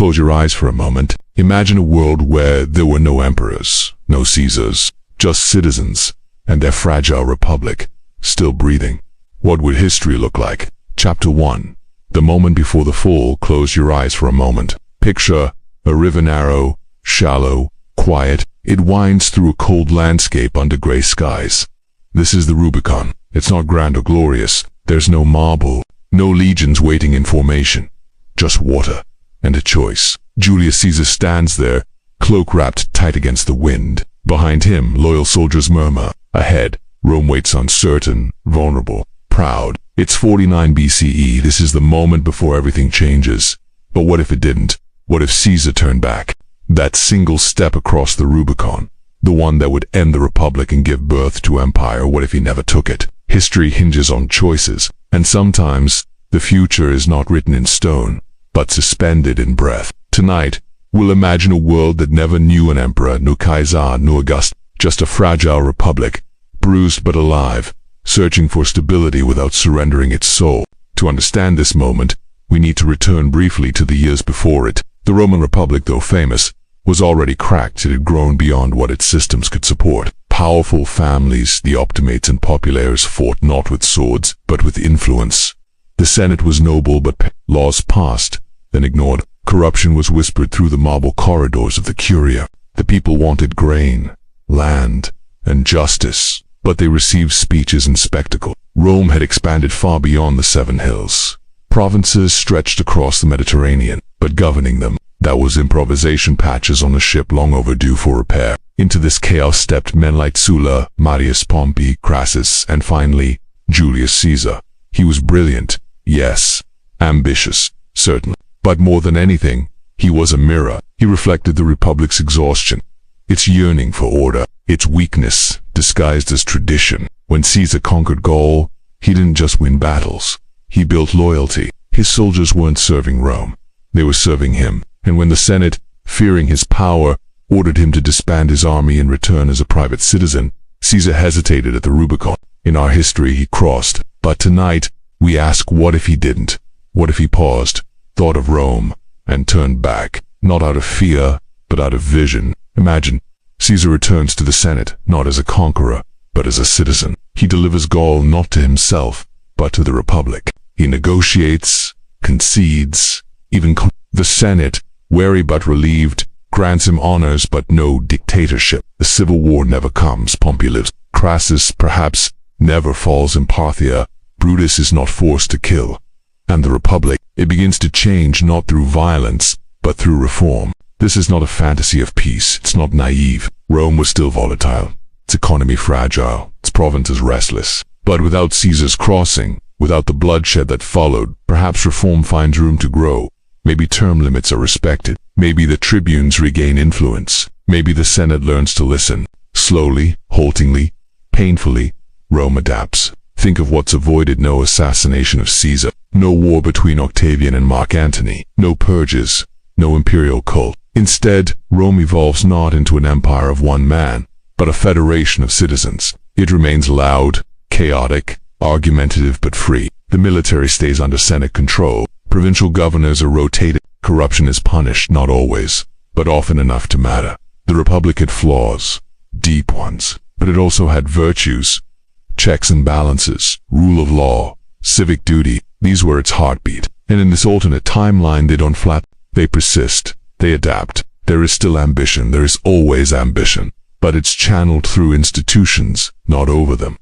Close your eyes for a moment. Imagine a world where there were no emperors, no Caesars, just citizens, and their fragile republic, still breathing. What would history look like? Chapter 1. The moment before the fall. Close your eyes for a moment. Picture a river, narrow, shallow, quiet. It winds through a cold landscape under gray skies. This is the Rubicon. It's not grand or glorious. There's no marble, no legions waiting in formation. Just water, and a choice. Julius Caesar stands there, cloak wrapped tight against the wind. Behind him, loyal soldiers murmur. Ahead, Rome waits, uncertain, vulnerable, proud. It's 49 BCE. This is the moment before everything changes. But what if it didn't? What if Caesar turned back? That single step across the Rubicon, the one that would end the Republic and give birth to empire. What if he never took it? History hinges on choices, and sometimes the future is not written in stone, but suspended in breath. Tonight, we'll imagine a world that never knew an emperor, no Kaiser, no August, just a fragile republic, bruised but alive, searching for stability without surrendering its soul. To understand this moment, we need to return briefly to the years before it. The Roman Republic, though famous, was already cracked. It had grown beyond what its systems could support. Powerful families, the optimates and populares, fought not with swords, but with influence. The Senate was noble, but laws passed, then ignored. Corruption was whispered through the marble corridors of the Curia. The people wanted grain, land, and justice, but they received speeches and spectacle. Rome had expanded far beyond the Seven Hills. Provinces stretched across the Mediterranean, but governing them, that was improvisation, patches on a ship long overdue for repair. Into this chaos stepped men like Sulla, Marius Pompey, Crassus, and finally, Julius Caesar. He was brilliant, yes, ambitious, certainly, but more than anything, he was a mirror. He reflected the Republic's exhaustion, its yearning for order, its weakness disguised as tradition. When Caesar conquered Gaul, he didn't just win battles. He built loyalty. His soldiers weren't serving Rome. They were serving him. And when the Senate, fearing his power, ordered him to disband his army and return as a private citizen, Caesar hesitated at the Rubicon. In our history, he crossed. But tonight, we ask, what if he didn't? What if he paused, thought of Rome, and turned back? Not out of fear, but out of vision. Imagine, Caesar returns to the Senate, not as a conqueror, but as a citizen. He delivers Gaul not to himself, but to the Republic. He negotiates, concedes, even the Senate, wary but relieved, grants him honors but no dictatorship. The civil war never comes. Pompey lives. Crassus perhaps never falls in Parthia. Brutus is not forced to kill. And the Republic, it begins to change not through violence, but through reform. This is not a fantasy of peace. It's not naive. Rome was still volatile, its economy fragile, its provinces restless. But without Caesar's crossing, without the bloodshed that followed, perhaps reform finds room to grow. Maybe term limits are respected. Maybe the tribunes regain influence. Maybe the Senate learns to listen. Slowly, haltingly, painfully, Rome adapts. Think of what's avoided: no assassination of Caesar, no war between Octavian and Mark Antony, no purges, no imperial cult. Instead, Rome evolves not into an empire of one man, but a federation of citizens. It remains loud, chaotic, argumentative but free. The military stays under Senate control. Provincial governors are rotated. Corruption is punished, not always, but often enough to matter. The Republic had flaws, deep ones, but it also had virtues. Checks and balances, rule of law, civic duty. These were its heartbeat. And in this alternate timeline, they don't flat. They persist. They adapt. There is still ambition. There is always ambition. But it's channeled through institutions, not over them.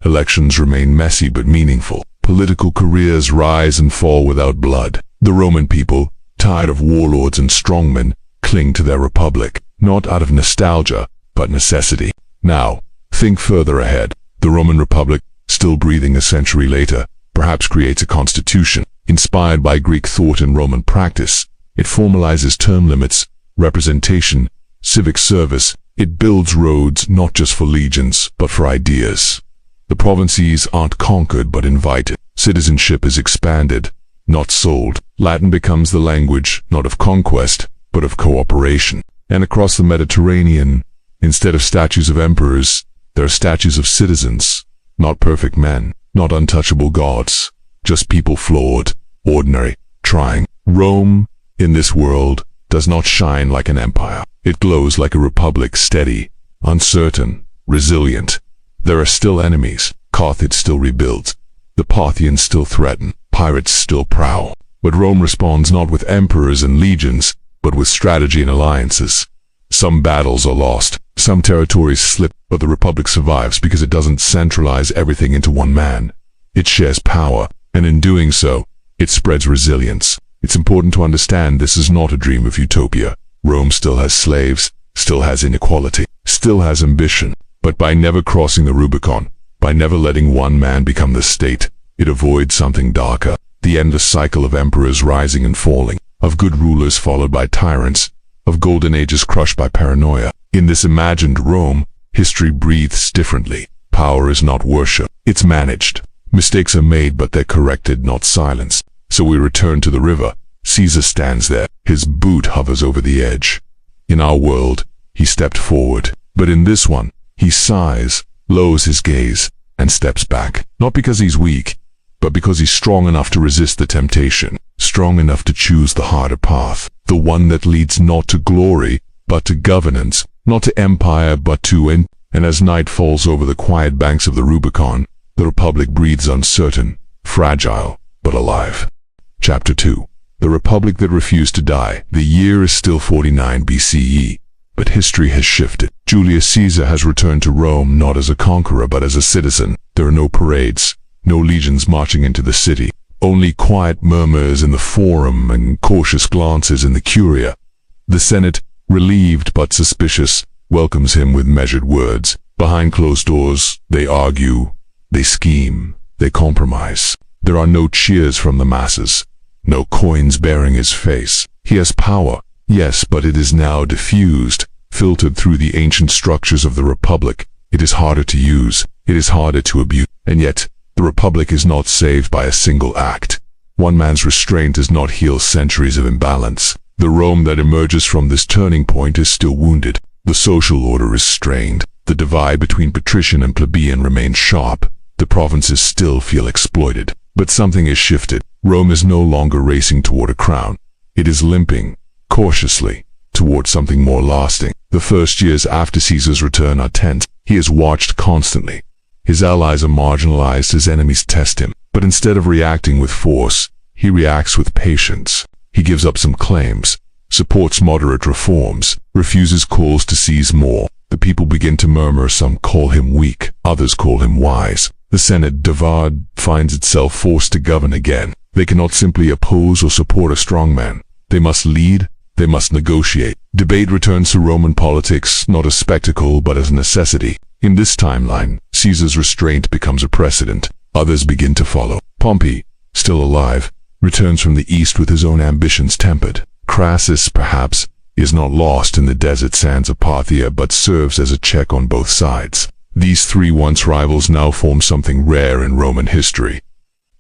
Elections remain messy but meaningful. Political careers rise and fall without blood. The Roman people, tired of warlords and strongmen, cling to their republic, not out of nostalgia, but necessity. Now, think further ahead. The Roman Republic, still breathing a century later, perhaps creates a constitution. Inspired by Greek thought and Roman practice, it formalizes term limits, representation, civic service. It builds roads not just for legions, but for ideas. The provinces aren't conquered but invited. Citizenship is expanded, not sold. Latin becomes the language, not of conquest, but of cooperation. And across the Mediterranean, instead of statues of emperors, there are statues of citizens, not perfect men, not untouchable gods, just people flawed, ordinary, trying. Rome, in this world, does not shine like an empire. It glows like a republic, steady, uncertain, resilient. There are still enemies. Carthage still rebuilds. The Parthians still threaten. Pirates still prowl. But Rome responds not with emperors and legions, but with strategy and alliances. Some battles are lost. Some territories slip, but the republic survives because it doesn't centralize everything into one man. It shares power, and in doing so, it spreads resilience. It's important to understand this is not a dream of utopia. Rome still has slaves, still has inequality, still has ambition. But by never crossing the Rubicon, by never letting one man become the state, it avoids something darker, the endless cycle of emperors rising and falling, of good rulers followed by tyrants, of golden ages crushed by paranoia. In this imagined Rome, history breathes differently. Power is not worship, it's managed. Mistakes are made, but they're corrected, not silenced. So we return to the river. Caesar stands there. His boot hovers over the edge. In our world, he stepped forward. But in this one, he sighs, lowers his gaze, and steps back. Not because he's weak, but because he's strong enough to resist the temptation, strong enough to choose the harder path, the one that leads not to glory, but to governance, not to empire, but to end. And as night falls over the quiet banks of the Rubicon, the Republic breathes uncertain, fragile, but alive. Chapter 2. The Republic that refused to die. The year is still 49 BCE, but history has shifted. Julius Caesar has returned to Rome not as a conqueror, but as a citizen. There are no parades, no legions marching into the city, only quiet murmurs in the Forum and cautious glances in the Curia. The Senate, relieved but suspicious, welcomes him with measured words. Behind closed doors, they argue, they scheme, they compromise. There are no cheers from the masses, no coins bearing his face. He has power, yes, but it is now diffused, filtered through the ancient structures of the Republic. It is harder to use, it is harder to abuse, and yet, the Republic is not saved by a single act. One man's restraint does not heal centuries of imbalance. The Rome that emerges from this turning point is still wounded. The social order is strained. The divide between patrician and plebeian remains sharp. The provinces still feel exploited. But something has shifted. Rome is no longer racing toward a crown. It is limping, cautiously, toward something more lasting. The first years after Caesar's return are tense. He is watched constantly. His allies are marginalized, his enemies test him. But instead of reacting with force, he reacts with patience. He gives up some claims, supports moderate reforms, refuses calls to seize more. The people begin to murmur. Some call him weak, others call him wise. The Senate, devoured, finds itself forced to govern again. They cannot simply oppose or support a strongman. They must lead, they must negotiate. Debate returns to Roman politics, not as spectacle but as a necessity. In this timeline, Caesar's restraint becomes a precedent. Others begin to follow. Pompey, still alive, returns from the east with his own ambitions tempered. Crassus, perhaps, is not lost in the desert sands of Parthia but serves as a check on both sides. These three once rivals now form something rare in Roman history.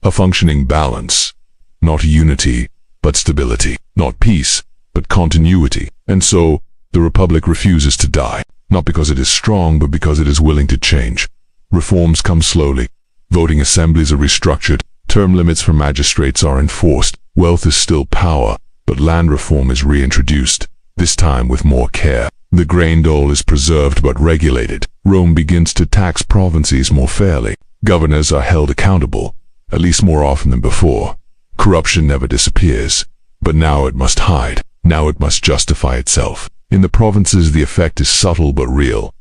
A functioning balance, not unity, but stability, not peace, but continuity. And so, the Republic refuses to die, not because it is strong, but because it is willing to change. Reforms come slowly. Voting assemblies are restructured. Term limits for magistrates are enforced. Wealth is still power, but land reform is reintroduced, this time with more care. The grain dole is preserved but regulated. Rome begins to tax provinces more fairly. Governors are held accountable, at least more often than before. Corruption never disappears, but now it must hide. Now it must justify itself. In the provinces, the effect is subtle but real.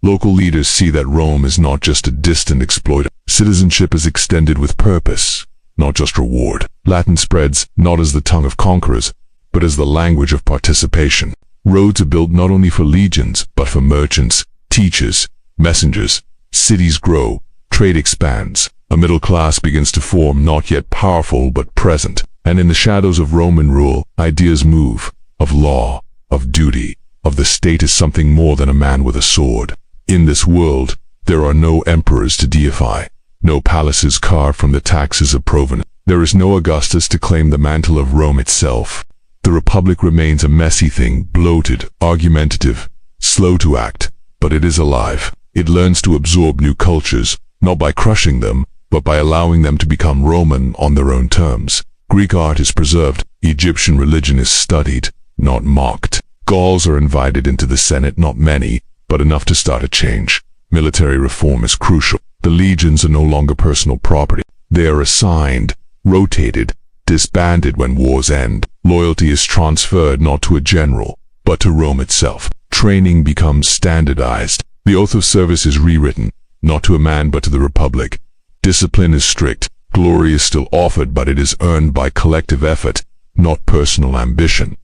Local leaders see that Rome is not just a distant exploiter. Citizenship is extended with purpose, not just reward. Latin spreads not as the tongue of conquerors, but as the language of participation. Roads are built not only for legions, but for merchants, teachers, messengers. Cities grow, trade expands. A middle class begins to form, not yet powerful but present. And in the shadows of Roman rule, ideas move, of law, of duty, of the state as something more than a man with a sword. In this world, there are no emperors to deify, no palaces carved from the taxes of Provenance. There is no Augustus to claim the mantle of Rome itself. The Republic remains a messy thing, bloated, argumentative, slow to act, but it is alive. It learns to absorb new cultures, not by crushing them, but by allowing them to become Roman on their own terms. Greek art is preserved, Egyptian religion is studied, not mocked. Gauls are invited into the Senate, not many, but enough to start a change. Military reform is crucial. The legions are no longer personal property. They are assigned, rotated, disbanded when wars end. Loyalty is transferred not to a general, but to Rome itself. Training becomes standardized. The oath of service is rewritten, not to a man but to the Republic. Discipline is strict. Glory is still offered, but it is earned by collective effort, not personal ambition.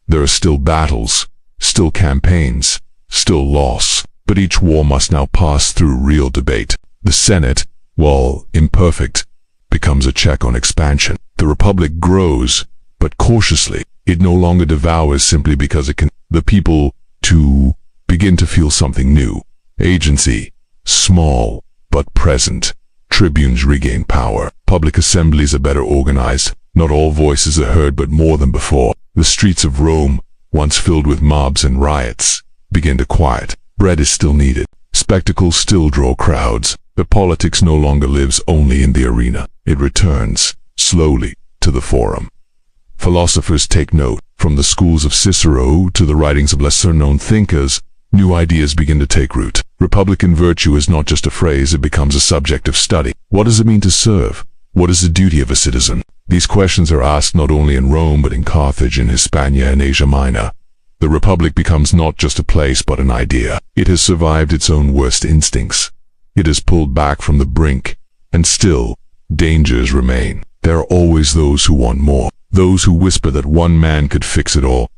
There are still battles, still campaigns, still loss, but each war must now pass through real debate. The Senate, while imperfect, becomes a check on expansion. The Republic grows, but cautiously. It no longer devours simply because it can. The people, too, begin to feel something new. Agency, small but present. Tribunes regain power. Public assemblies are better organized. Not all voices are heard, but more than before. The streets of Rome, once filled with mobs and riots, begin to quiet. Bread is still needed. Spectacles still draw crowds. But politics no longer lives only in the arena. It returns, slowly, to the forum. Philosophers take note. From the schools of Cicero to the writings of lesser-known thinkers, new ideas begin to take root. Republican virtue is not just a phrase, it becomes a subject of study. What does it mean to serve? What is the duty of a citizen? These questions are asked not only in Rome but in Carthage, in Hispania, and Asia Minor. The Republic becomes not just a place but an idea. It has survived its own worst instincts. It has pulled back from the brink, and still, dangers remain. There are always those who want more, those who whisper that one man could fix it all.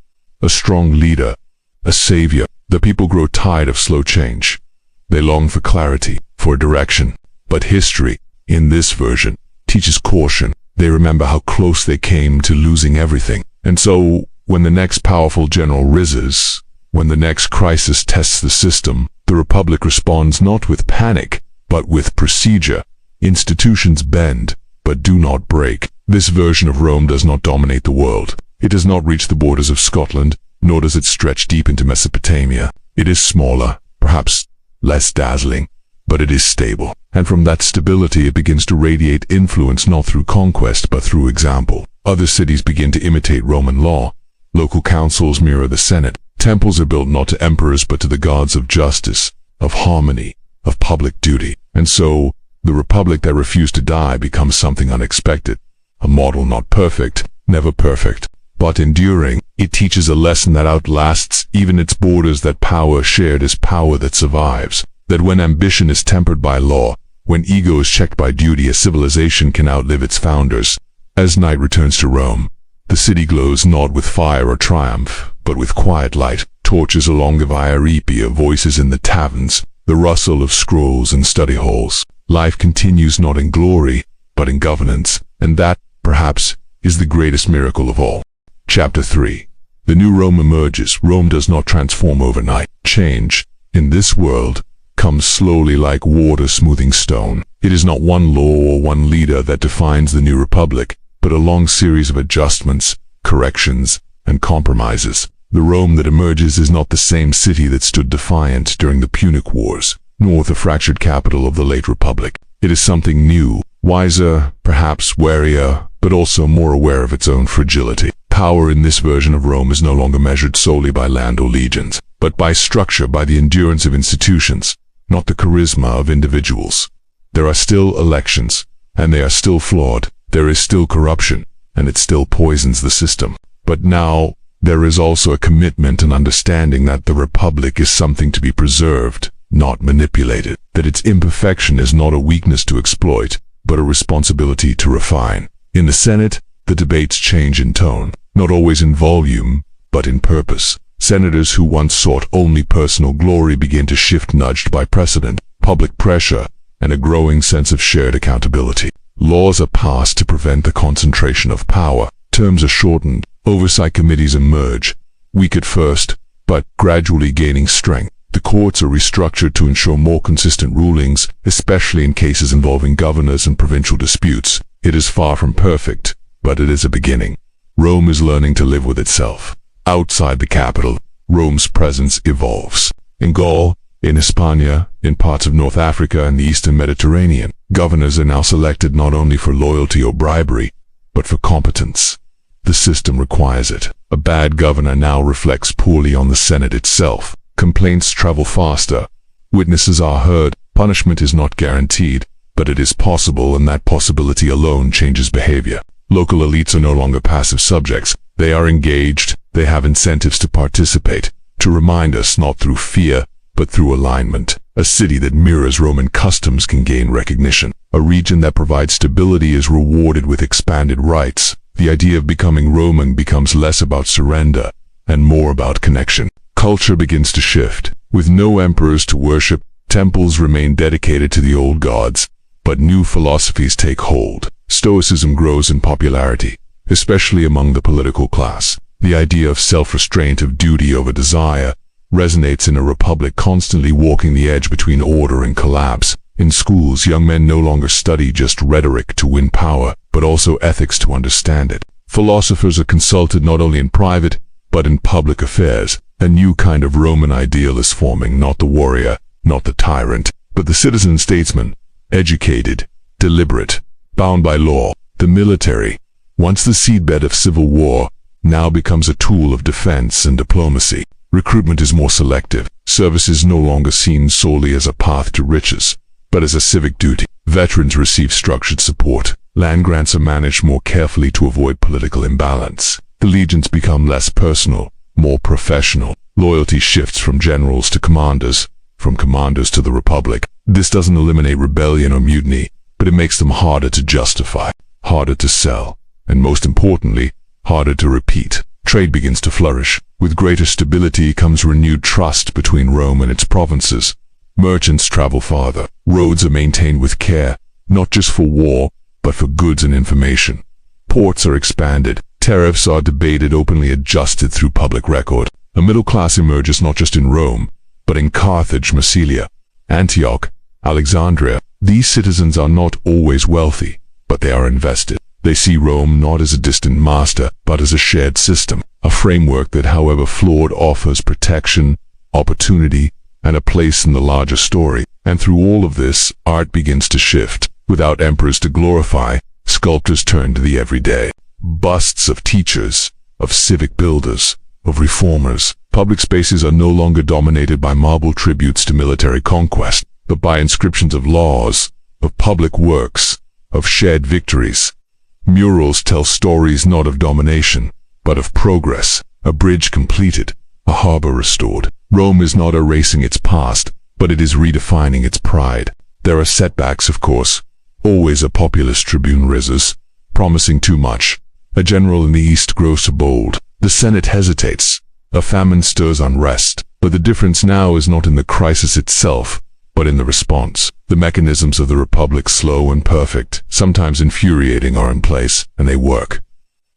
A strong leader, a savior. The people grow tired of slow change. They long for clarity, for direction. But history, in this version, teaches caution. They remember how close they came to losing everything. And so, when the next powerful general rises, when the next crisis tests the system, the Republic responds not with panic, but with procedure. Institutions bend, but do not break. This version of Rome does not dominate the world. It does not reach the borders of Scotland, nor does it stretch deep into Mesopotamia. It is smaller, perhaps less dazzling, but it is stable. And from that stability it begins to radiate influence, not through conquest but through example. Other cities begin to imitate Roman law. Local councils mirror the Senate. Temples are built not to emperors but to the gods of justice, of harmony, of public duty. And so, the Republic that refused to die becomes something unexpected. A model not perfect, never perfect, but enduring. It teaches a lesson that outlasts even its borders, that power shared is power that survives. That when ambition is tempered by law, when ego is checked by duty, a civilization can outlive its founders. As night returns to Rome, the city glows not with fire or triumph, but with quiet light. Torches along the Via Ripia, voices in the taverns, the rustle of scrolls in study halls. Life continues not in glory, but in governance, and that, perhaps, is the greatest miracle of all. Chapter 3. The new Rome emerges. Rome does not transform overnight. Change, in this world, comes slowly like water smoothing stone. It is not one law or one leader that defines the new Republic, but a long series of adjustments, corrections, and compromises. The Rome that emerges is not the same city that stood defiant during the Punic Wars, nor the fractured capital of the late Republic. It is something new, wiser, perhaps warier, but also more aware of its own fragility. Power in this version of Rome is no longer measured solely by land or legions, but by structure, by the endurance of institutions, not the charisma of individuals. There are still elections, and they are still flawed. There is still corruption, and it still poisons the system. But now, there is also a commitment and understanding that the Republic is something to be preserved, not manipulated. That its imperfection is not a weakness to exploit, but a responsibility to refine. In the Senate, the debates change in tone, not always in volume, but in purpose. Senators who once sought only personal glory begin to shift, nudged by precedent, public pressure, and a growing sense of shared accountability. Laws are passed to prevent the concentration of power. Terms are shortened. Oversight committees emerge, weak at first, but gradually gaining strength. The courts are restructured to ensure more consistent rulings, especially in cases involving governors and provincial disputes. It is far from perfect, but it is a beginning. Rome is learning to live with itself. Outside the capital, Rome's presence evolves. In Gaul, in Hispania, in parts of North Africa and the Eastern Mediterranean, governors are now selected not only for loyalty or bribery, but for competence. The system requires it. A bad governor now reflects poorly on the Senate itself. Complaints travel faster. Witnesses are heard. Punishment is not guaranteed, but it is possible, and that possibility alone changes behavior. Local elites are no longer passive subjects. They are engaged. They have incentives to participate, to remind us not through fear, but through alignment. A city that mirrors Roman customs can gain recognition. A region that provides stability is rewarded with expanded rights. The idea of becoming Roman becomes less about surrender and more about connection. Culture begins to shift. With no emperors to worship, temples remain dedicated to the old gods, but new philosophies take hold. Stoicism grows in popularity, especially among the political class. The idea of self-restraint, of duty over desire, resonates in a republic constantly walking the edge between order and collapse. In schools, young men no longer study just rhetoric to win power, but also ethics to understand it. Philosophers are consulted not only in private, but in public affairs. A new kind of Roman ideal is forming, not the warrior, not the tyrant, but the citizen statesman, educated, deliberate, bound by law. The military, once the seedbed of civil war, now becomes a tool of defense and diplomacy. Recruitment is more selective. Service is no longer seen solely as a path to riches, but as a civic duty. Veterans receive structured support. Land grants are managed more carefully to avoid political imbalance. The legions become less personal, more professional. Loyalty shifts from generals to commanders, from commanders to the republic. This doesn't eliminate rebellion or mutiny, but it makes them harder to justify, harder to sell, and most importantly, harder to repeat. Trade begins to flourish. With greater stability comes renewed trust between Rome and its provinces. Merchants travel farther. Roads are maintained with care, not just for war, but for goods and information. Ports are expanded. Tariffs are debated, openly adjusted through public record. A middle class emerges not just in Rome, but in Carthage, Massilia, Antioch, Alexandria. These citizens are not always wealthy, but they are invested. They see Rome not as a distant master, but as a shared system, a framework that, however flawed, offers protection, opportunity, and a place in the larger story. And through all of this, art begins to shift. Without emperors to glorify, sculptors turn to the everyday. Busts of teachers, of civic builders, of reformers. Public spaces are no longer dominated by marble tributes to military conquest, but by inscriptions of laws, of public works, of shared victories. Murals tell stories not of domination, but of progress. A bridge completed, a harbor restored. Rome is not erasing its past, but it is redefining its pride. There are setbacks, of course. Always a populist tribune rises, promising too much. A general in the east grows too bold. The Senate hesitates. A famine stirs unrest. But the difference now is not in the crisis itself, but in the response. The mechanisms of the republic, slow and perfect, sometimes infuriating, are in place, and they work.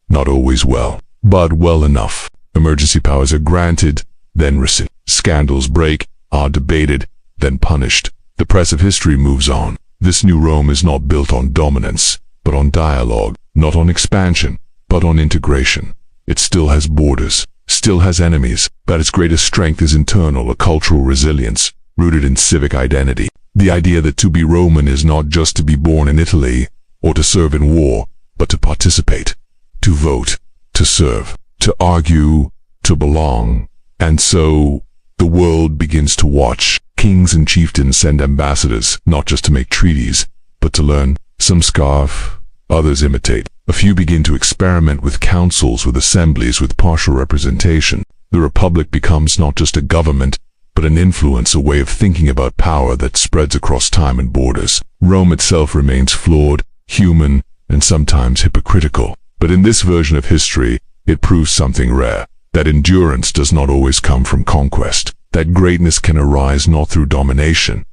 Not always well, but well enough. Emergency powers are granted, then rescinded. Scandals break, are debated, then punished. The press of history moves on. This new Rome is not built on dominance, but on dialogue, not on expansion, but on integration. It still has borders, still has enemies, but its greatest strength is internal, a cultural resilience, rooted in civic identity. The idea that to be Roman is not just to be born in Italy, or to serve in war, but to participate, to vote, to serve, to argue, to belong. And so, the world begins to watch. Kings and chieftains send ambassadors, not just to make treaties, but to learn. Some scoff, others imitate. A few begin to experiment with councils, with assemblies, with partial representation. The republic becomes not just a government, but an influence, a way of thinking about power that spreads across time and borders. Rome itself remains flawed, human, and sometimes hypocritical. But in this version of history, it proves something rare, that endurance does not always come from conquest, that greatness can arise not through domination,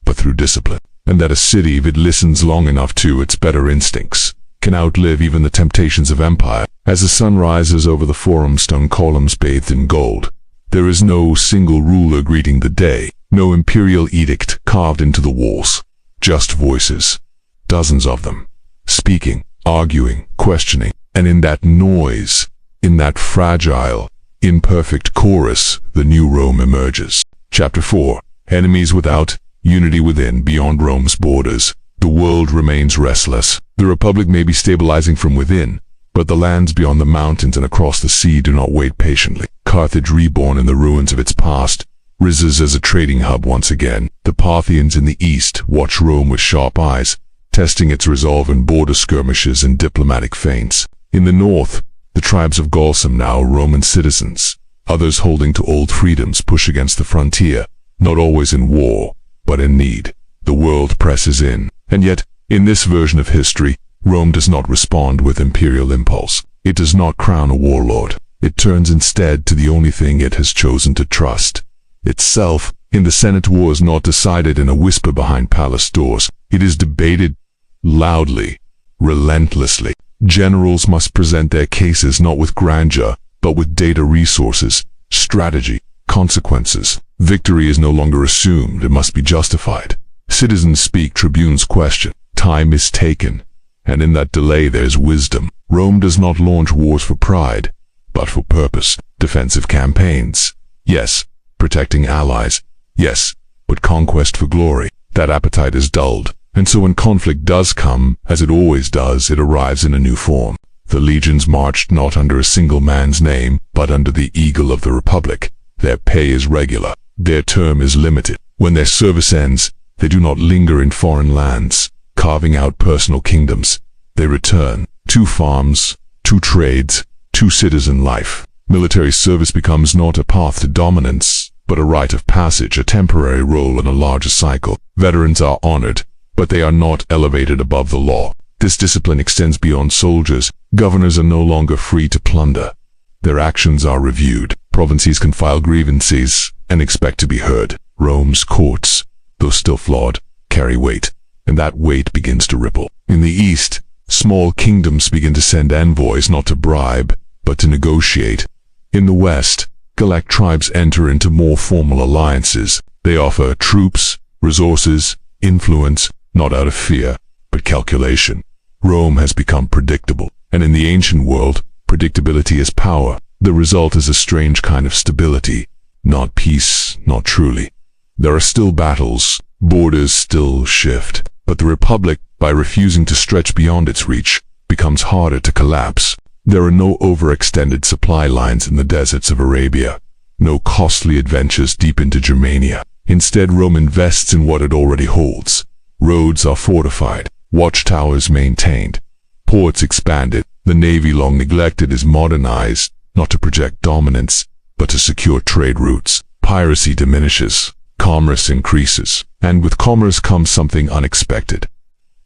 but through discipline, and that a city, if it listens long enough to its better instincts, can outlive even the temptations of empire. As the sun rises over the Forum, stone columns bathed in gold, there is no single ruler greeting the day, no imperial edict carved into the walls, just voices, dozens of them, speaking, arguing, questioning, and in that noise, in that fragile, imperfect chorus, the new Rome emerges. Chapter 4. Enemies without, unity within. Beyond Rome's borders, the world remains restless. The republic may be stabilizing from within, but But the lands beyond the mountains and across the sea do not wait patiently. Carthage, reborn in the ruins of its past, rises as a trading hub once again. The Parthians in the east watch Rome with sharp eyes, testing its resolve in border skirmishes and diplomatic feints. In the north, the tribes of Gaul, some now Roman citizens, others holding to old freedoms, push against the frontier, not always in war, but in need. The world presses in. And yet, in this version of history, Rome does not respond with imperial impulse. It does not crown a warlord. It turns instead to the only thing it has chosen to trust: itself. In the Senate, war is not decided in a whisper behind palace doors. It is debated loudly, relentlessly. Generals must present their cases not with grandeur, but with data, resources, strategy, consequences. Victory is no longer assumed, it must be justified. Citizens speak, tribunes question. Time is taken, and in that delay there's wisdom. Rome does not launch wars for pride, but for purpose. Defensive campaigns, yes. Protecting allies, yes. But conquest for glory, that appetite is dulled. And so when conflict does come, as it always does, it arrives in a new form. The legions marched not under a single man's name, but under the eagle of the Republic. Their pay is regular. Their term is limited. When their service ends, they do not linger in foreign lands, carving out personal kingdoms. They return to farms, to trades, to citizen life. Military service becomes not a path to dominance, but a rite of passage, a temporary role in a larger cycle. Veterans are honored, but they are not elevated above the law. This discipline extends beyond soldiers. Governors are no longer free to plunder. Their actions are reviewed. Provinces can file grievances and expect to be heard. Rome's courts, though still flawed, carry weight, and that weight begins to ripple. In the east, small kingdoms begin to send envoys not to bribe, but to negotiate. In the west, Gallic tribes enter into more formal alliances. They offer troops, resources, influence, not out of fear, but calculation. Rome has become predictable, and in the ancient world, predictability is power. The result is a strange kind of stability, not peace, not truly. There are still battles, borders still shift, but the Republic, by refusing to stretch beyond its reach, becomes harder to collapse. There are no overextended supply lines in the deserts of Arabia, no costly adventures deep into Germania. Instead, Rome invests in what it already holds. Roads are fortified, watchtowers maintained, ports expanded. The navy, long neglected, is modernized, not to project dominance, but to secure trade routes. Piracy diminishes, commerce increases, and with commerce comes something unexpected.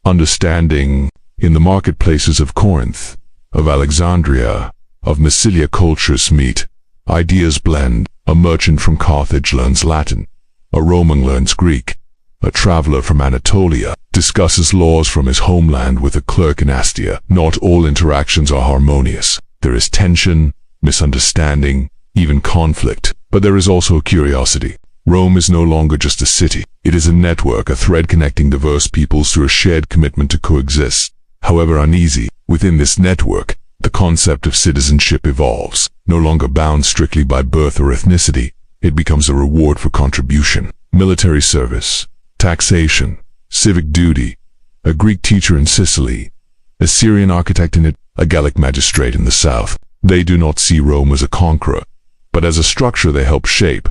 Understanding. In the marketplaces of Corinth, of Alexandria, of Massilia, cultures meet, ideas blend. A merchant from Carthage learns Latin, a Roman learns Greek. A traveler from Anatolia discusses laws from his homeland with a clerk in Astia. Not all interactions are harmonious. There is tension, misunderstanding, even conflict. But there is also curiosity. Rome is no longer just a city. It is a network, a thread connecting diverse peoples through a shared commitment to coexist. However uneasy, within this network, the concept of citizenship evolves. No longer bound strictly by birth or ethnicity, it becomes a reward for contribution. Military service, taxation, civic duty, a Greek teacher in Sicily, a Syrian architect in it, a Gallic magistrate in the south. They do not see Rome as a conqueror, but as a structure they help shape.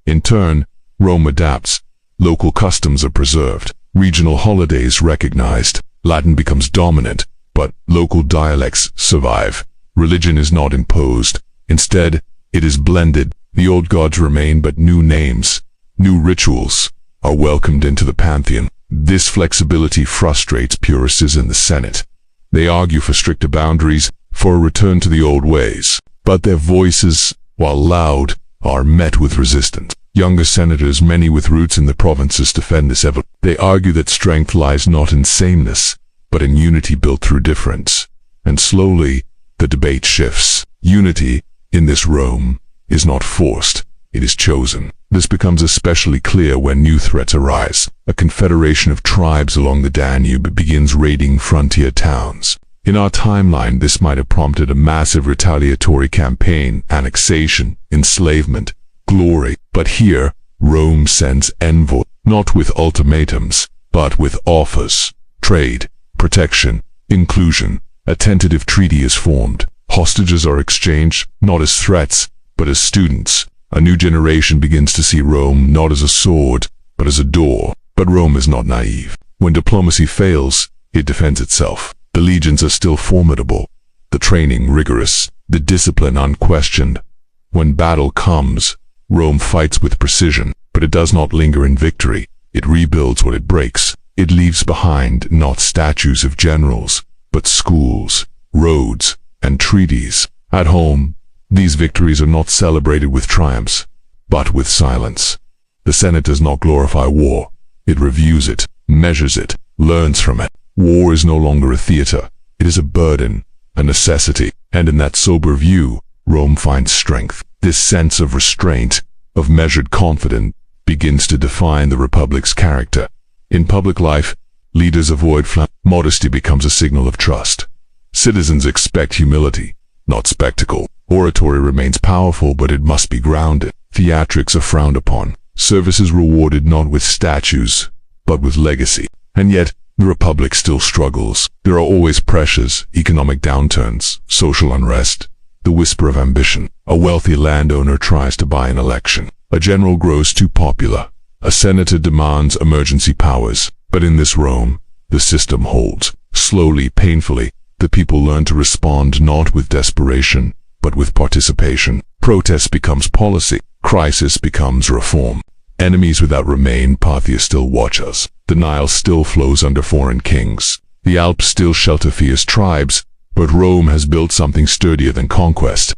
In turn, Rome adapts. Local customs are preserved, regional holidays recognized. Latin becomes dominant, but local dialects survive. Religion is not imposed. Instead, it is blended. The old gods remain, but new names, new rituals are welcomed into the pantheon. This flexibility frustrates purists in the Senate. They argue for stricter boundaries, for a return to the old ways. But their voices, while loud, are met with resistance. Younger senators, many with roots in the provinces, defend this evolution. They argue that strength lies not in sameness, but in unity built through difference. And slowly, the debate shifts. Unity, in this Rome, is not forced, it is chosen. This becomes especially clear when new threats arise. A confederation of tribes along the Danube begins raiding frontier towns. In our timeline, this might have prompted a massive retaliatory campaign, annexation, enslavement, glory. But here, Rome sends envoys, not with ultimatums, but with offers: trade, protection, inclusion, A tentative treaty is formed. Hostages are exchanged, not as threats, but as students. A new generation begins to see Rome not as a sword, but as a door. But Rome is not naive. When diplomacy fails, it defends itself. The legions are still formidable, the training rigorous, the discipline unquestioned. When battle comes, Rome fights with precision, but it does not linger in victory. It rebuilds what it breaks. It leaves behind not statues of generals, but schools, roads, and treaties. At home, these victories are not celebrated with triumphs, but with silence. The Senate does not glorify war. It reviews it, measures it, learns from it. War is no longer a theater. It is a burden, a necessity. And in that sober view, Rome finds strength. This sense of restraint, of measured confidence, begins to define the Republic's character. In public life, leaders avoid modesty becomes a signal of trust. Citizens expect humility, not spectacle. Oratory remains powerful, but it must be grounded. Theatrics are frowned upon. Service is rewarded not with statues, but with legacy. And yet, the Republic still struggles. There are always pressures, economic downturns, social unrest, the whisper of ambition. A wealthy landowner tries to buy an election. A general grows too popular. A senator demands emergency powers. But in this Rome, the system holds. Slowly, painfully, the people learn to respond not with desperation, but with participation. Protest becomes policy. Crisis becomes reform. Enemies without remain. Parthia still watch us. The Nile still flows under foreign kings. The Alps still shelter fierce tribes. But Rome has built something sturdier than conquest.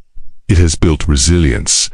It has built resilience,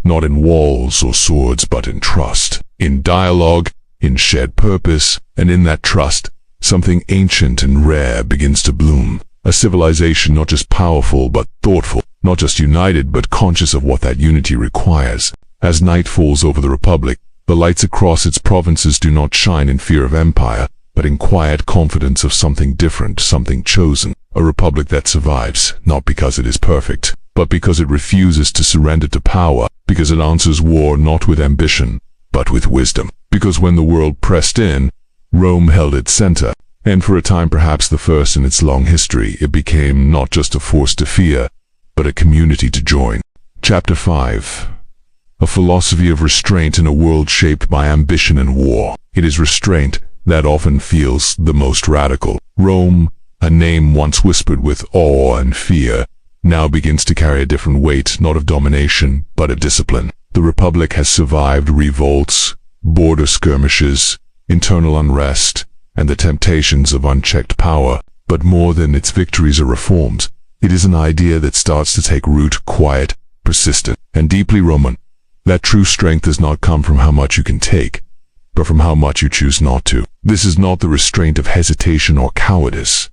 not in walls or swords, but in trust, in dialogue, in shared purpose, and in that trust, something ancient and rare begins to bloom. A civilization not just powerful, but thoughtful, not just united, but conscious of what that unity requires. As night falls over the Republic, the lights across its provinces do not shine in fear of empire, but in quiet confidence of something different, something chosen. A republic that survives, not because it is perfect, but because it refuses to surrender to power, because it answers war not with ambition, but with wisdom. Because when the world pressed in, Rome held its center, and for a time perhaps the first in its long history, it became not just a force to fear, but a community to join. Chapter 5. A philosophy of restraint in a world shaped by ambition and war. It is restraint that often feels the most radical. Rome, a name once whispered with awe and fear, now begins to carry a different weight, not of domination, but of discipline. The Republic has survived revolts, border skirmishes, internal unrest, and the temptations of unchecked power. But more than its victories or reforms, it is an idea that starts to take root, quiet, persistent, and deeply Roman. That true strength does not come from how much you can take, but from how much you choose not to. This is not the restraint of hesitation or cowardice.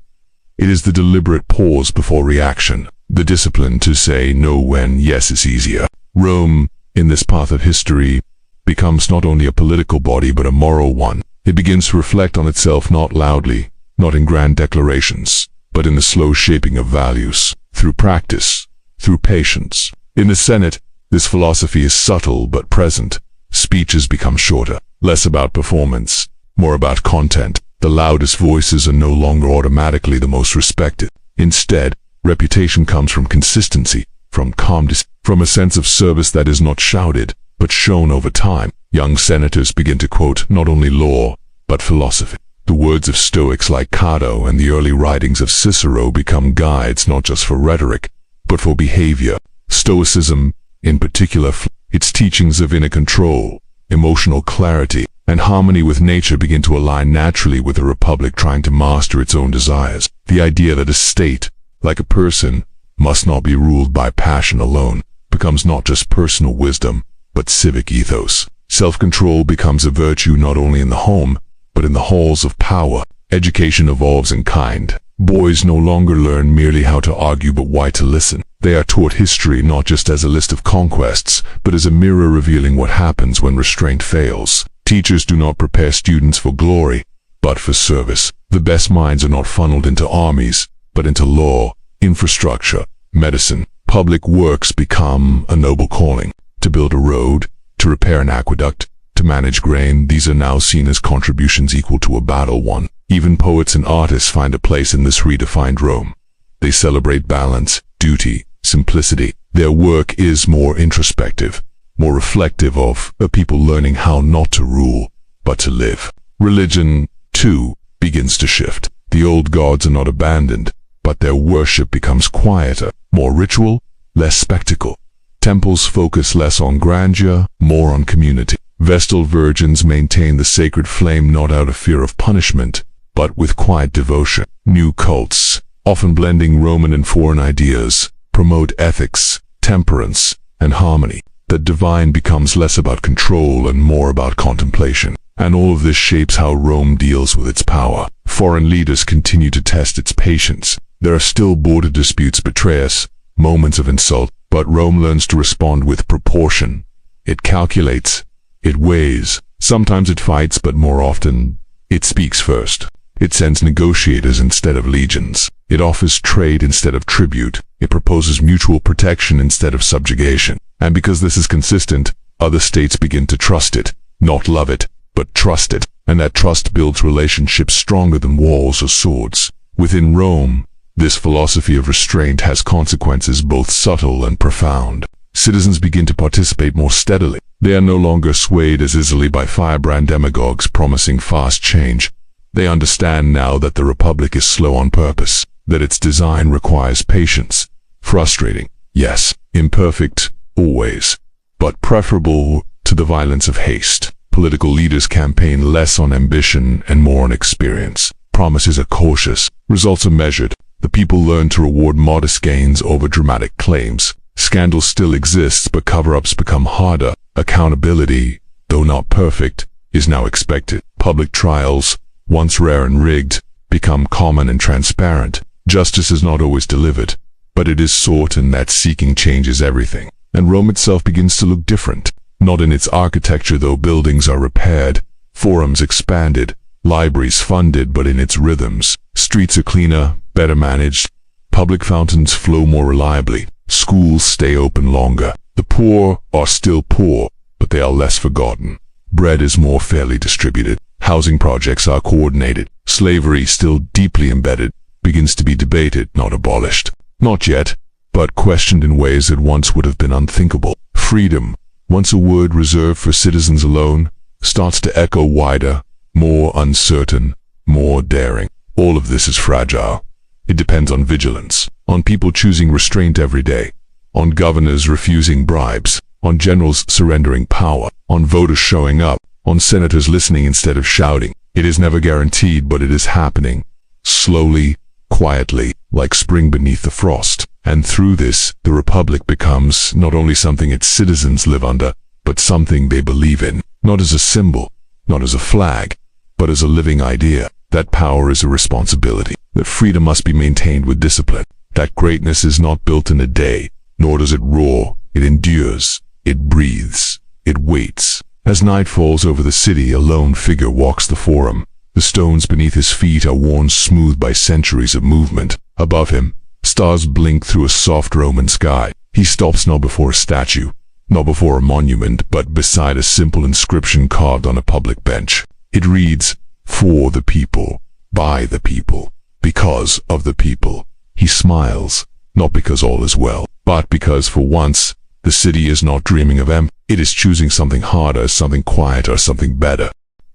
It is the deliberate pause before reaction, the discipline to say no when yes is easier. Rome, in this path of history, becomes not only a political body but a moral one. It begins to reflect on itself not loudly, not in grand declarations, but in the slow shaping of values, through practice, through patience. In the Senate, this philosophy is subtle but present. Speeches become shorter, less about performance, more about content. The loudest voices are no longer automatically the most respected. Instead, reputation comes from consistency, from calmness, from a sense of service that is not shouted, but shown over time. Young senators begin to quote not only law, but philosophy. The words of Stoics like Cato and the early writings of Cicero become guides not just for rhetoric, but for behavior. Stoicism, in particular, its teachings of inner control, emotional clarity, and harmony with nature begin to align naturally with a republic trying to master its own desires. The idea that a state, like a person, must not be ruled by passion alone, becomes not just personal wisdom, but civic ethos. Self-control becomes a virtue not only in the home, but in the halls of power. Education evolves in kind. Boys no longer learn merely how to argue but why to listen. They are taught history not just as a list of conquests, but as a mirror revealing what happens when restraint fails. Teachers do not prepare students for glory, but for service. The best minds are not funneled into armies, but into law, infrastructure, medicine. Public works become a noble calling. To build a road, to repair an aqueduct, to manage grain, these are now seen as contributions equal to a battle won. Even poets and artists find a place in this redefined Rome. They celebrate balance, duty, simplicity. Their work is more introspective, more reflective of a people learning how not to rule, but to live. Religion, too, begins to shift. The old gods are not abandoned, but their worship becomes quieter, more ritual, less spectacle. Temples focus less on grandeur, more on community. Vestal virgins maintain the sacred flame not out of fear of punishment, but with quiet devotion. New cults, often blending Roman and foreign ideas, promote ethics, temperance, and harmony. The divine becomes less about control and more about contemplation. And all of this shapes how Rome deals with its power. Foreign leaders continue to test its patience. There are still border disputes, betrayals, moments of insult, but Rome learns to respond with proportion. It calculates, it weighs. Sometimes it fights, but more often, it speaks first. It sends negotiators instead of legions. It offers trade instead of tribute. It proposes mutual protection instead of subjugation. And because this is consistent, other states begin to trust it, not love it, but trust it. And that trust builds relationships stronger than walls or swords. Within Rome, this philosophy of restraint has consequences both subtle and profound. Citizens begin to participate more steadily. They are no longer swayed as easily by firebrand demagogues promising fast change. They understand now that the Republic is slow on purpose, that its design requires patience. Frustrating, yes. Imperfect, always. But preferable to the violence of haste. Political leaders campaign less on ambition and more on experience. Promises are cautious. Results are measured. The people learn to reward modest gains over dramatic claims. Scandal still exists, but cover-ups become harder. Accountability, though not perfect, is now expected. Public trials, once rare and rigged, become common and transparent. Justice is not always delivered, but it is sought, and that seeking changes everything. And Rome itself begins to look different. Not in its architecture, though. Buildings are repaired, forums expanded, libraries funded, but in its rhythms. Streets are cleaner, better managed. Public fountains flow more reliably. Schools stay open longer. The poor are still poor, but they are less forgotten. Bread is more fairly distributed. Housing projects are coordinated. Slavery, still deeply embedded, begins to be debated, not abolished. Not yet, but questioned in ways that once would have been unthinkable. Freedom, once a word reserved for citizens alone, starts to echo wider, more uncertain, more daring. All of this is fragile. It depends on vigilance, on people choosing restraint every day, on governors refusing bribes, on generals surrendering power, on voters showing up, on senators listening instead of shouting. It is never guaranteed, but it is happening. Slowly, quietly, like spring beneath the frost. And through this, the Republic becomes not only something its citizens live under, but something they believe in. Not as a symbol, not as a flag, but as a living idea. That power is a responsibility. That freedom must be maintained with discipline. That greatness is not built in a day, nor does it roar. It endures. It breathes. It waits. As night falls over the city, a lone figure walks the forum. The stones beneath his feet are worn smooth by centuries of movement. Above him, stars blink through a soft Roman sky. He stops not before a statue, not before a monument, but beside a simple inscription carved on a public bench. It reads, "For the people, by the people, because of the people." He smiles, not because all is well, but because for once, the city is not dreaming of empty. It is choosing something harder, something quieter, something better.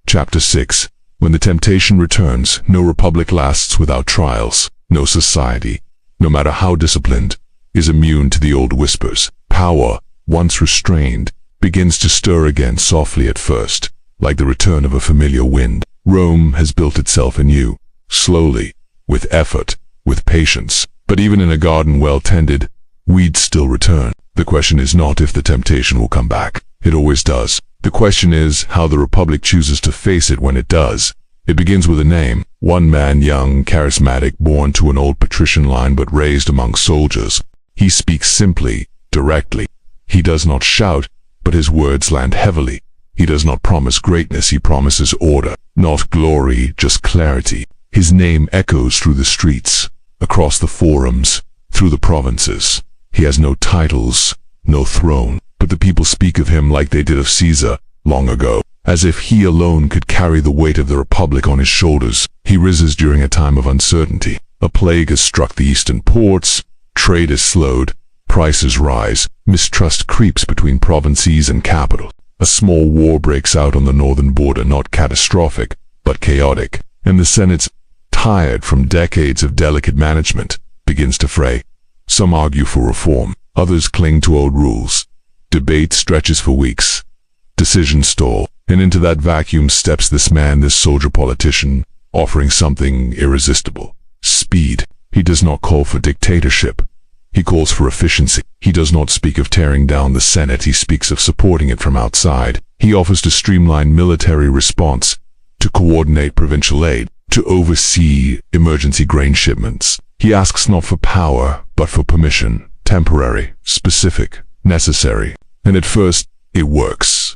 Chapter 6. When the temptation returns, no republic lasts without trials. No society, no matter how disciplined, is immune to the old whispers. Power, once restrained, begins to stir again, softly at first, like the return of a familiar wind. Rome has built itself anew, slowly, with effort, with patience. But even in a garden well tended, weeds still return. The question is not if the temptation will come back. It always does. The question is how the Republic chooses to face it when it does. It begins with a name. One man, young, charismatic, born to an old patrician line but raised among soldiers. He speaks simply, directly. He does not shout, but his words land heavily. He does not promise greatness, he promises order. Not glory, just clarity. His name echoes through the streets, across the forums, through the provinces. He has no titles, no throne, but the people speak of him like they did of Caesar long ago. as if he alone could carry the weight of the Republic on his shoulders. He rises during a time of uncertainty. A plague has struck the eastern ports, trade is slowed, prices rise, mistrust creeps between provinces and capital. A small war breaks out on the northern border, not catastrophic, but chaotic, and the Senate, tired from decades of delicate management, begins to fray. Some argue for reform, others cling to old rules. Debate stretches for weeks. Decisions stall, and into that vacuum steps this man, this soldier politician, offering something irresistible. Speed. He does not call for dictatorship. He calls for efficiency. He does not speak of tearing down the Senate, he speaks of supporting it from outside. He offers to streamline military response, to coordinate provincial aid, to oversee emergency grain shipments. He asks not for power, but for permission, temporary, specific, necessary. And at first, it works.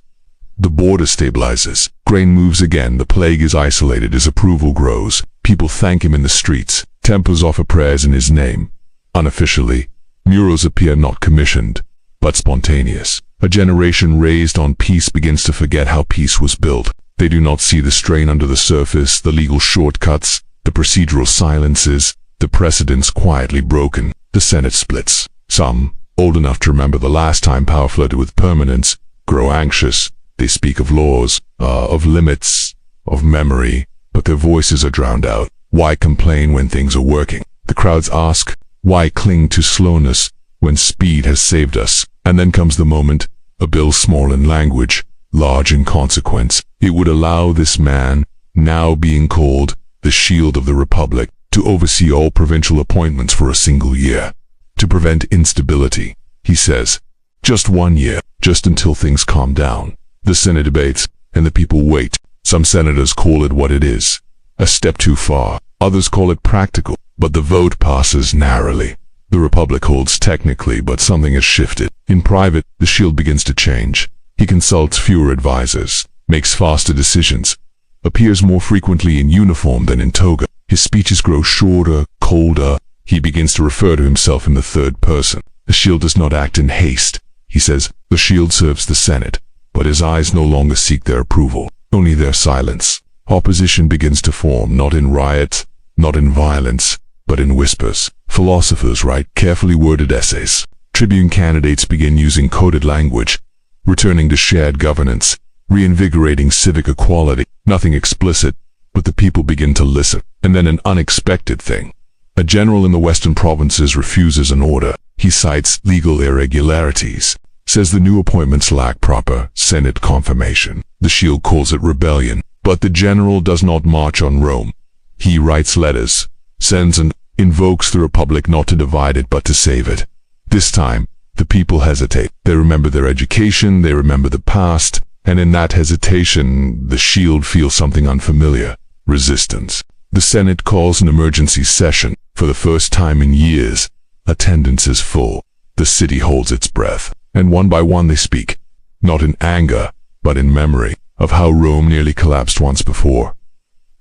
The border stabilizes. Grain moves again. The plague is isolated. His approval grows. People thank him in the streets. Temples offer prayers in his name. Unofficially, murals appear not commissioned, but spontaneous. A generation raised on peace begins to forget how peace was built. They do not see the strain under the surface, the legal shortcuts, the procedural silences, the precedents quietly broken. The Senate splits. Some, old enough to remember the last time power flirted with permanence, grow anxious. They speak of laws, of limits, of memory, but their voices are drowned out. Why complain when things are working? The crowds ask, why cling to slowness when speed has saved us? And then comes the moment, a bill small in language, large in consequence. It would allow this man, now being called the shield of the Republic, to oversee all provincial appointments for a single year. To prevent instability, he says. Just 1 year, just until things calm down. The Senate debates, and the people wait. Some senators call it what it is, a step too far. Others call it practical, but the vote passes narrowly. The Republic holds technically, but something has shifted. In private, the shield begins to change. He consults fewer advisors, makes faster decisions, appears more frequently in uniform than in toga. His speeches grow shorter, colder. He begins to refer to himself in the third person. The shield does not act in haste. He says, the shield serves the Senate, but his eyes no longer seek their approval, only their silence. Opposition begins to form, not in riot, not in violence, but in whispers. Philosophers write carefully worded essays. Tribune candidates begin using coded language, returning to shared governance, reinvigorating civic equality. Nothing explicit, but the people begin to listen. And then an unexpected thing. A general in the western provinces refuses an order. He cites legal irregularities, says the new appointments lack proper Senate confirmation. The shield calls it rebellion, but the general does not march on Rome. He writes letters, sends and invokes the Republic not to divide it but to save it. This time, the people hesitate. They remember their education, they remember the past, and in that hesitation, the shield feels something unfamiliar, resistance. The Senate calls an emergency session. For the first time in years, attendance is full. The city holds its breath, and one by one they speak, not in anger, but in memory, of how Rome nearly collapsed once before,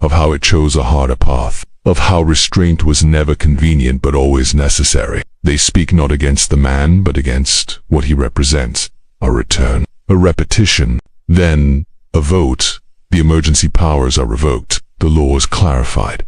of how it chose a harder path, of how restraint was never convenient but always necessary. They speak not against the man, but against what he represents. A return, a repetition, then a vote. The emergency powers are revoked. The law is clarified.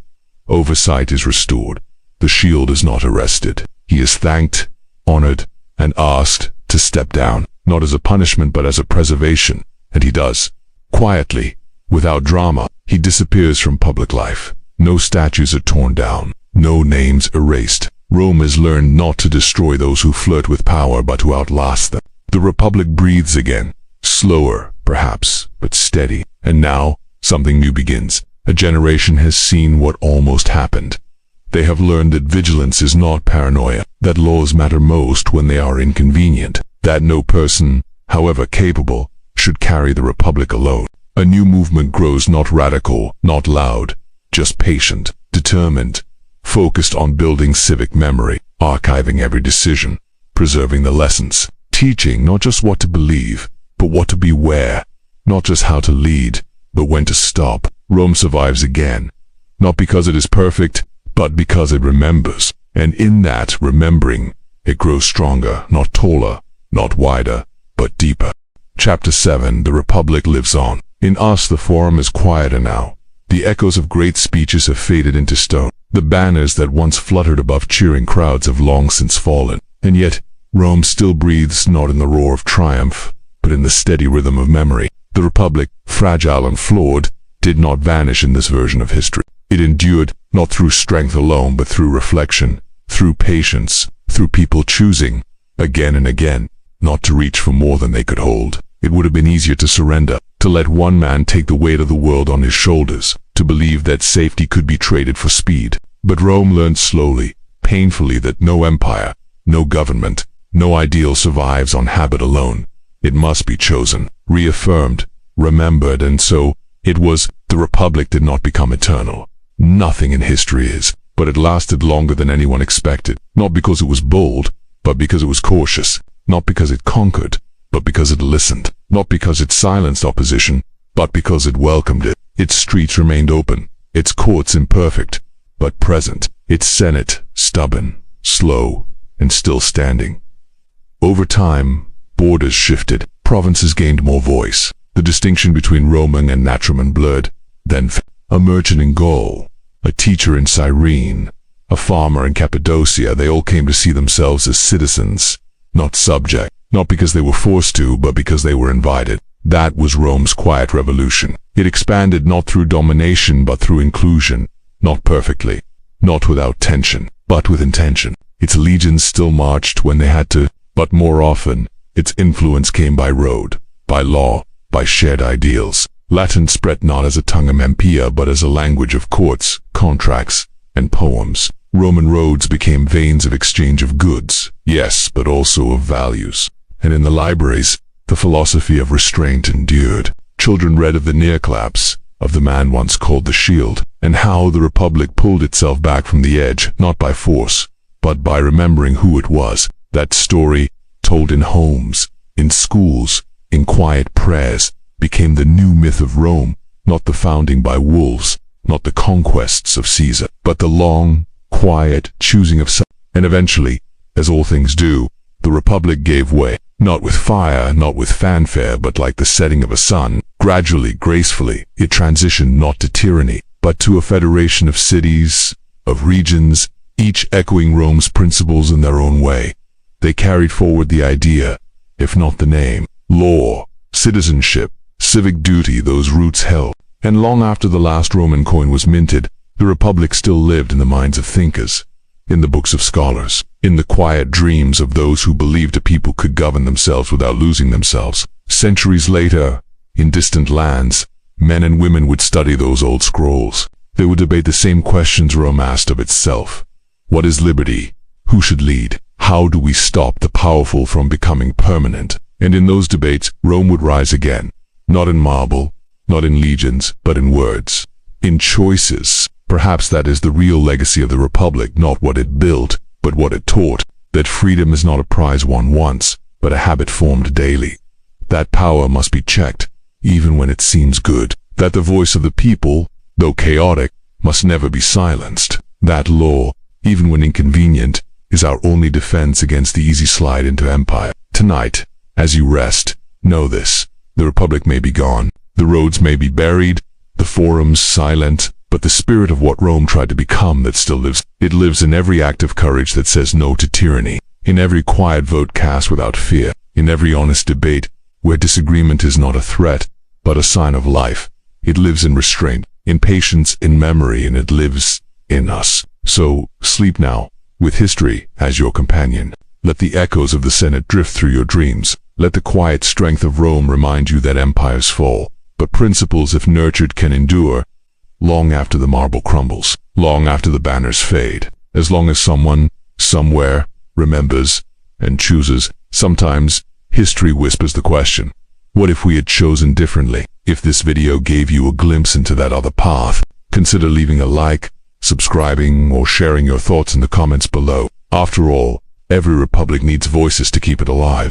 Oversight is restored. The shield is not arrested. He is thanked, honored, and asked to step down, not as a punishment but as a preservation. And he does. Quietly, without drama, he disappears from public life. No statues are torn down, no names erased. Rome has learned not to destroy those who flirt with power but to outlast them. The Republic breathes again, slower, perhaps, but steady. And now, something new begins. A generation has seen what almost happened. They have learned that vigilance is not paranoia, that laws matter most when they are inconvenient, that no person, however capable, should carry the Republic alone. A new movement grows, not radical, not loud, just patient, determined, focused on building civic memory, archiving every decision, preserving the lessons, teaching not just what to believe, but what to beware, not just how to lead, but when to stop. Rome survives again, not because it is perfect, but because it remembers. And in that remembering, it grows stronger, not taller, not wider, but deeper. Chapter 7. The Republic lives on. In us, the forum is quieter now. The echoes of great speeches have faded into stone. The banners that once fluttered above cheering crowds have long since fallen. And yet, Rome still breathes not in the roar of triumph, but in the steady rhythm of memory. The Republic, fragile and flawed, did not vanish in this version of history. It endured, not through strength alone, but through reflection, through patience, through people choosing, again and again, not to reach for more than they could hold. It would have been easier to surrender, to let one man take the weight of the world on his shoulders, to believe that safety could be traded for speed. But Rome learned slowly, painfully, that no empire, no government, no ideal survives on habit alone. It must be chosen, reaffirmed, remembered, and so it was. The Republic did not become eternal. Nothing in history is, but it lasted longer than anyone expected, not because it was bold, but because it was cautious, not because it conquered, but because it listened, not because it silenced opposition, but because it welcomed it. Its streets remained open, its courts imperfect, but present, its Senate stubborn, slow, and still standing. Over time, borders shifted, provinces gained more voice. The distinction between Roman and Natraman blurred. Then a merchant in Gaul, a teacher in Cyrene, a farmer in Cappadocia, they all came to see themselves as citizens, not subject, not because they were forced to, but because they were invited. That was Rome's quiet revolution. It expanded not through domination, but through inclusion, not perfectly, not without tension, but with intention. Its legions still marched when they had to, but more often, its influence came by road, by law, by shared ideals. Latin spread not as a tongue empia, but as a language of courts, contracts, and poems. Roman roads became veins of exchange of goods, yes, but also of values. And in the libraries, the philosophy of restraint endured. Children read of the nearclaps, of the man once called the shield, and how the Republic pulled itself back from the edge, not by force, but by remembering who it was. That story, told in homes, in schools, in quiet prayers, became the new myth of Rome, not the founding by wolves, not the conquests of Caesar, but the long, quiet choosing of some. And eventually, as all things do, the Republic gave way, not with fire, not with fanfare, but like the setting of a sun. Gradually, gracefully, it transitioned not to tyranny, but to a federation of cities, of regions, each echoing Rome's principles in their own way. They carried forward the idea, if not the name. Law, citizenship, civic duty, those roots held. And long after the last Roman coin was minted, the Republic still lived in the minds of thinkers, in the books of scholars, in the quiet dreams of those who believed a people could govern themselves without losing themselves. Centuries later, in distant lands, men and women would study those old scrolls. They would debate the same questions Rome asked of itself. What is liberty? Who should lead? How do we stop the powerful from becoming permanent? And in those debates, Rome would rise again, not in marble, not in legions, but in words, in choices. Perhaps that is the real legacy of the Republic, not what it built, but what it taught, that freedom is not a prize won once, but a habit formed daily. That power must be checked, even when it seems good. That the voice of the people, though chaotic, must never be silenced. That law, even when inconvenient, is our only defense against the easy slide into empire. Tonight, as you rest, know this. The Republic may be gone, the roads may be buried, the forums silent, but the spirit of what Rome tried to become that still lives. It lives in every act of courage that says no to tyranny, in every quiet vote cast without fear, in every honest debate where disagreement is not a threat, but a sign of life. It lives in restraint, in patience, in memory, and it lives in us. So, sleep now, with history as your companion. Let the echoes of the Senate drift through your dreams. Let the quiet strength of Rome remind you that empires fall, but principles, if nurtured, can endure, long after the marble crumbles, long after the banners fade. As long as someone, somewhere, remembers and chooses. Sometimes, history whispers the question, what if we had chosen differently? If this video gave you a glimpse into that other path, consider leaving a like, subscribing, or sharing your thoughts in the comments below. After all, every republic needs voices to keep it alive.